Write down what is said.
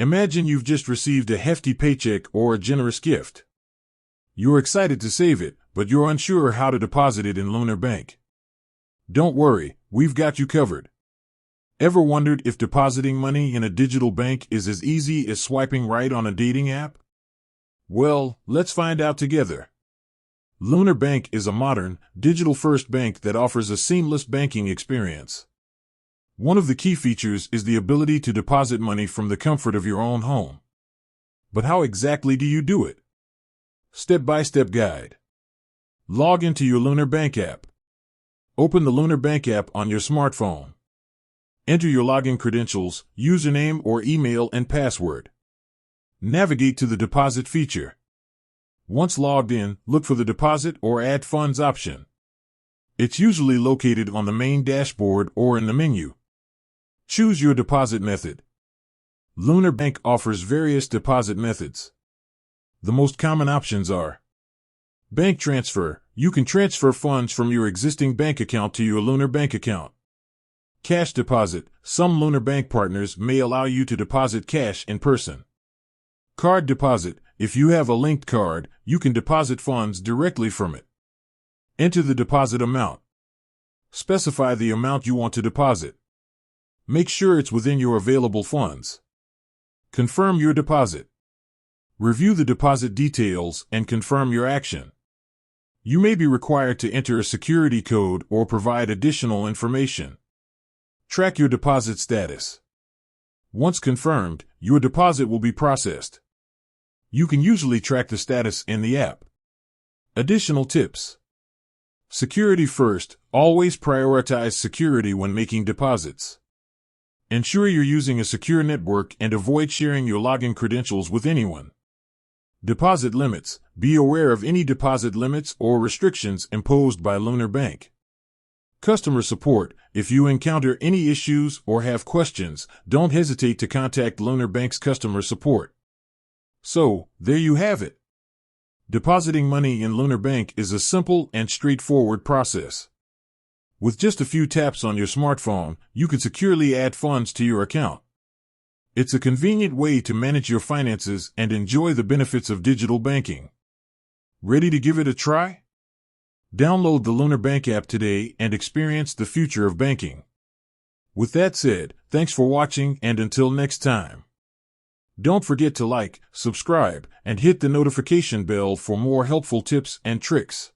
Imagine you've just received a hefty paycheck or a generous gift. You're excited to save it, but you're unsure how to deposit it in Lunar Bank. Don't worry, we've got you covered. Ever wondered if depositing money in a digital bank is as easy as swiping right on a dating app? Well, let's find out together. Lunar Bank is a modern, digital-first bank that offers a seamless banking experience. One of the key features is the ability to deposit money from the comfort of your own home. But how exactly do you do it? Step-by-step guide. Log into your Lunar Bank app. Open the Lunar Bank app on your smartphone. Enter your login credentials, username or email and password. Navigate to the deposit feature. Once logged in, look for the deposit or add funds option. It's usually located on the main dashboard or in the menu. Choose your deposit method. Lunar Bank offers various deposit methods. The most common options are bank transfer. You can transfer funds from your existing bank account to your Lunar Bank account. Cash deposit. Some Lunar Bank partners may allow you to deposit cash in person. Card deposit. If you have a linked card, you can deposit funds directly from it. Enter the deposit amount. Specify the amount you want to deposit. Make sure it's within your available funds. Confirm your deposit. Review the deposit details and confirm your action. You may be required to enter a security code or provide additional information. Track your deposit status. Once confirmed, your deposit will be processed. You can usually track the status in the app. Additional tips. Security first. Always prioritize security when making deposits. Ensure you're using a secure network and avoid sharing your login credentials with anyone. Deposit limits. Be aware of any deposit limits or restrictions imposed by Lunar Bank. Customer support. If you encounter any issues or have questions, don't hesitate to contact Lunar Bank's customer support. So, there you have it. Depositing money in Lunar Bank is a simple and straightforward process. With just a few taps on your smartphone, you can securely add funds to your account. It's a convenient way to manage your finances and enjoy the benefits of digital banking. Ready to give it a try? Download the Lunar Bank app today and experience the future of banking. With that said, thanks for watching and until next time. Don't forget to like, subscribe, and hit the notification bell for more helpful tips and tricks.